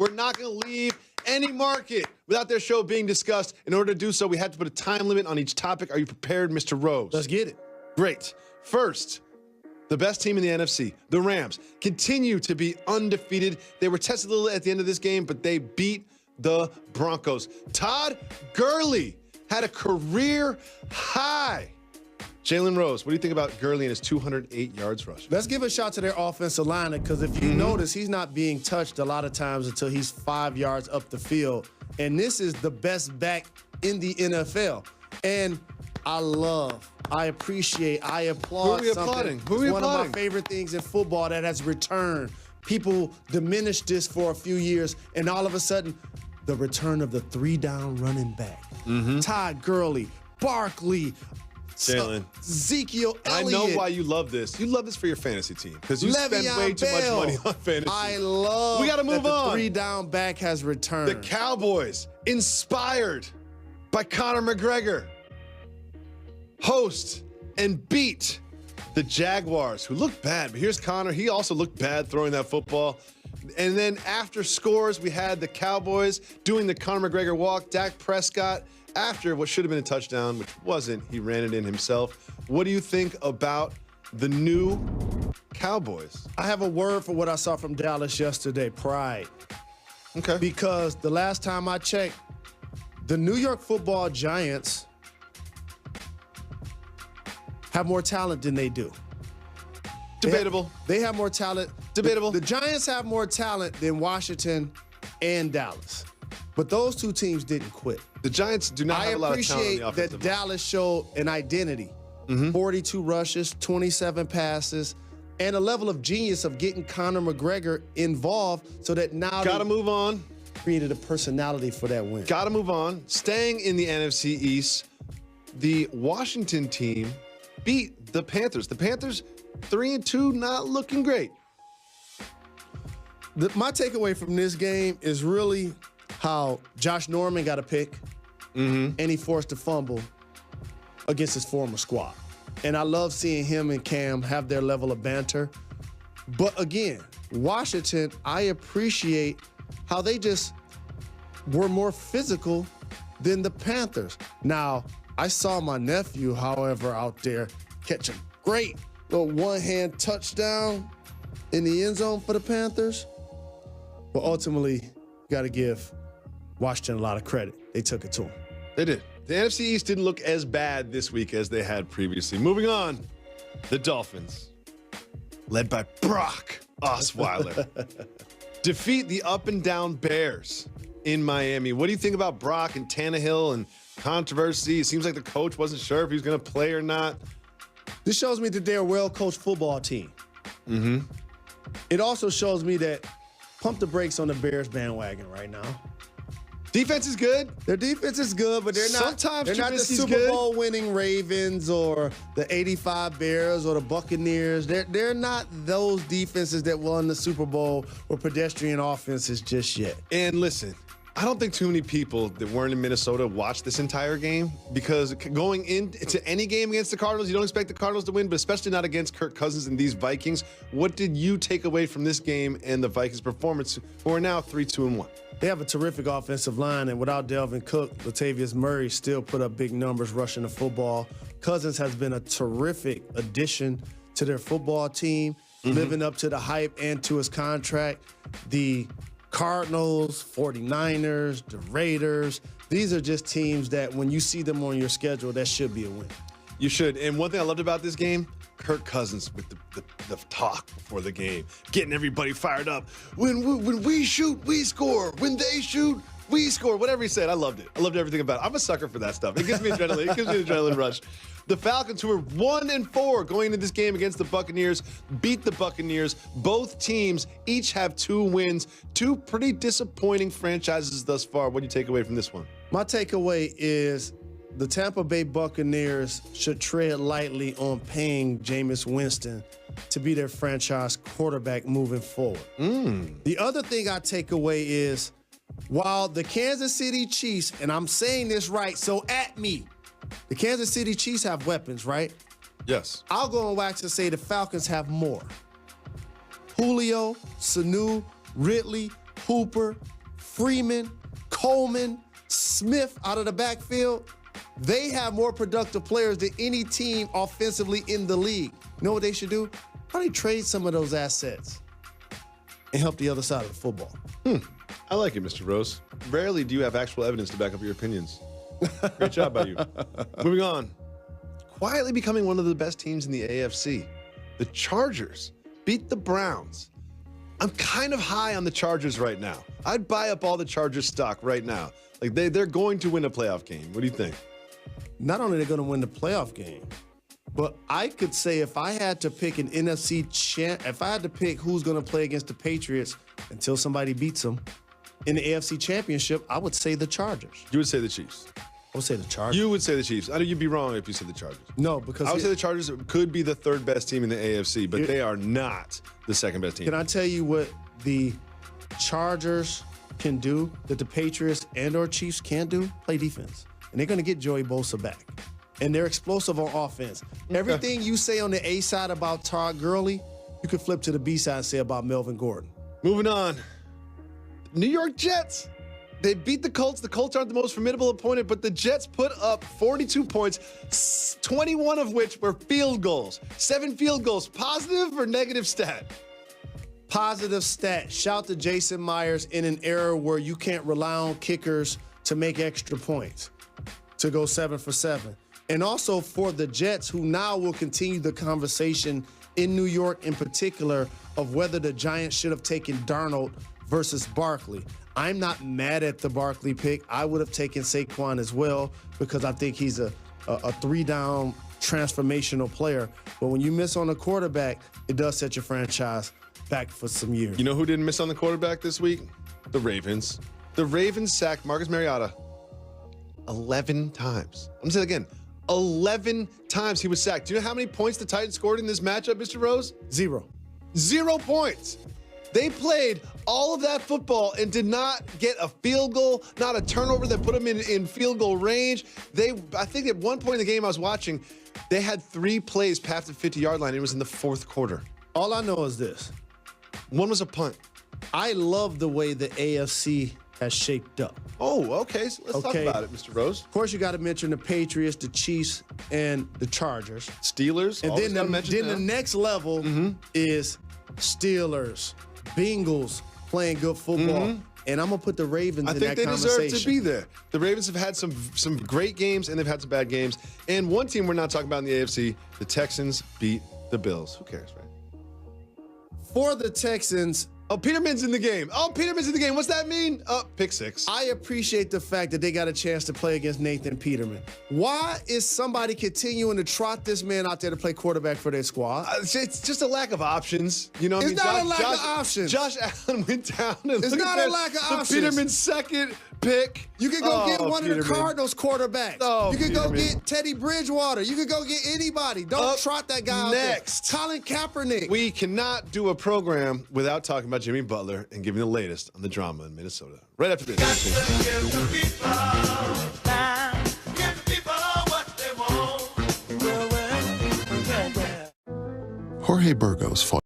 We're not going to leave any market without their show being discussed. In order to do so, we had to put a time limit on each topic. Are you prepared, Mr. Rose? Let's get it. Great. First, the best team in the NFC, the Rams, continue to be undefeated. They were tested a little at the end of this game, but they beat the Broncos. Todd Gurley had a career high. Jalen Rose, what do you think about Gurley and his 208 yards rush? Let's give a shout to their offensive line, because if you notice, he's not being touched a lot of times until he's 5 yards up the field. And this is the best back in the NFL. And I appreciate, I applaud. Who are we something. applauding? Who are we it's one applauding? of my favorite things in football that has returned. People diminished this for a few years, and all of a sudden, the return of the 3-down running back. Todd Gurley, Barkley, Jalen. Ezekiel Elliott. I know why you love this. You love this for your fantasy team because you spend Le'Veon way too much Bell. money on fantasy. I love We got to move that on. the 3-down back has returned. The Cowboys, inspired by Conor McGregor, host and beat the Jaguars, who looked bad. But here's Conor. He also looked bad throwing that football. And then after scores, we had the Cowboys doing the Conor McGregor walk. Dak Prescott, after what should have been a touchdown, which wasn't, he ran it in himself. What do you think about the new Cowboys? I have a word for what I saw from Dallas yesterday, pride. Okay. Because the last time I checked, the New York Football Giants have more talent than they do. Debatable. They have more talent. Debatable. The Giants have more talent than Washington and Dallas. But those two teams didn't quit. The Giants do not have a lot of talent on the I appreciate offensive that Dallas showed an identity. 42 rushes, 27 passes, and a level of genius of getting Conor McGregor involved so that now Got to move on. created a personality for that win. Got to move on. Staying in the NFC East, the Washington team beat the Panthers. The Panthers, 3-2, not looking great. My takeaway from this game is really how Josh Norman got a pick and he forced a fumble against his former squad. And I love seeing him and Cam have their level of banter. But again, Washington, I appreciate how they just were more physical than the Panthers. Now, I saw my nephew, however, out there catch a great little one-hand touchdown in the end zone for the Panthers. But ultimately, got to give Washington a lot of credit. They took it to him. They did. The NFC East didn't look as bad this week as they had previously. Moving on, the Dolphins, led by Brock Osweiler, defeat the up-and-down Bears in Miami. What do you think about Brock and Tannehill and controversy? It seems like the coach wasn't sure if he was going to play or not. This shows me that they're a well-coached football team. It also shows me that pump the brakes on the Bears bandwagon right now. Defense is good. Their defense is good, but they're not the Super Bowl winning Ravens or the 85 Bears or the Buccaneers. They're not those defenses that won the Super Bowl or pedestrian offenses just yet. And listen, I don't think too many people that weren't in Minnesota watched this entire game, because going into any game against the Cardinals, you don't expect the Cardinals to win, but especially not against Kirk Cousins and these Vikings. What did you take away from this game and the Vikings' performance, who are now 3-2-1? They have a terrific offensive line, and without Delvin Cook, Latavius Murray still put up big numbers rushing the football. Cousins has been a terrific addition to their football team, living up to the hype and to his contract. The Cardinals, 49ers, the Raiders, these are just teams that when you see them on your schedule, that should be a win. You should. And one thing I loved about this game, Kirk Cousins with the talk before the game, getting everybody fired up. When we shoot, we score. When they shoot, we score. Whatever he said, I loved it. I loved everything about it. I'm a sucker for that stuff. It gives me adrenaline. It gives me an adrenaline rush. The Falcons, who were 1-4 going into this game against the Buccaneers, beat the Buccaneers. Both teams each have 2 wins. 2 pretty disappointing franchises thus far. What do you take away from this one? My takeaway is the Tampa Bay Buccaneers should tread lightly on paying Jameis Winston to be their franchise quarterback moving forward. The other thing I take away is, while the Kansas City Chiefs, and I'm saying this right, so at me, the Kansas City Chiefs have weapons, right? Yes. I'll go on wax and say the Falcons have more. Julio, Sanu, Ridley, Hooper, Freeman, Coleman, Smith out of the backfield, they have more productive players than any team offensively in the league. You know what they should do? Probably trade some of those assets and help the other side of the football. I like it, Mr. Rose. Rarely do you have actual evidence to back up your opinions. Great job by you. Moving on. Quietly becoming one of the best teams in the AFC. The Chargers beat the Browns. I'm kind of high on the Chargers right now. I'd buy up all the Chargers stock right now. Like they're going to win a playoff game. What do you think? Not only are they going to win the playoff game, but I could say if I had to pick an NFC champ, if I had to pick who's going to play against the Patriots until somebody beats them in the AFC Championship, I would say the Chargers. You would say the Chiefs. I would say the Chargers. You would say the Chiefs. I know you'd be wrong if you said the Chargers. No, because I would say the Chargers could be the third best team in the AFC, but they are not the second best team. Can I tell you what the Chargers can do that the Patriots and or Chiefs can't do? Play defense. And they're going to get Joey Bosa back. And they're explosive on offense. Okay. Everything you say on the A side about Todd Gurley, you could flip to the B side and say about Melvin Gordon. Moving on. New York Jets. They beat the Colts. The Colts aren't the most formidable opponent, but the Jets put up 42 points, 21 of which were field goals. 7 field goals. Positive or negative stat? Positive stat. Shout to Jason Myers in an era where you can't rely on kickers to make extra points, to go 7 for 7. And also for the Jets, who now will continue the conversation in New York in particular of whether the Giants should have taken Darnold versus Barkley. I'm not mad at the Barkley pick. I would have taken Saquon as well because I think he's a 3-down transformational player. But when you miss on a quarterback, it does set your franchise back for some years. You know who didn't miss on the quarterback this week? The Ravens. The Ravens sacked Marcus Mariota 11 times. I'm going to say it again. 11 times he was sacked. Do you know how many points the Titans scored in this matchup, Mr. Rose? 0. 0 points. They played all of that football and did not get a field goal, not a turnover that put them in field goal range. I think at one point in the game I was watching, they had 3 plays past the 50-yard line. It was in the 4th quarter. All I know is this. One was a punt. I love the way the AFC has shaped up. Oh, okay. So let's talk about it, Mr. Rose. Of course, you got to mention the Patriots, the Chiefs, and the Chargers. Steelers. And then the next level is Steelers, Bengals playing good football. And I'm going to put the Ravens in that conversation. I think they deserve to be there. The Ravens have had some great games, and they've had some bad games. And one team we're not talking about in the AFC, the Texans beat the Bills. Who cares, right? For the Texans... Oh, Peterman's in the game. What's that mean? Pick 6. I appreciate the fact that they got a chance to play against Nathan Peterman. Why is somebody continuing to trot this man out there to play quarterback for their squad? It's just a lack of options. You know what I mean? It's not a lack of options. Josh Allen went down. And it's not a lack of options. Peterman's second pick. You could go get one of the Cardinals quarterbacks. You could go get Teddy Bridgewater. You could go get anybody. Don't trot that guy out there. Colin Kaepernick. We cannot do a program without talking about Jimmy Butler and giving the latest on the drama in Minnesota. Right after this. Jorge Burgos fought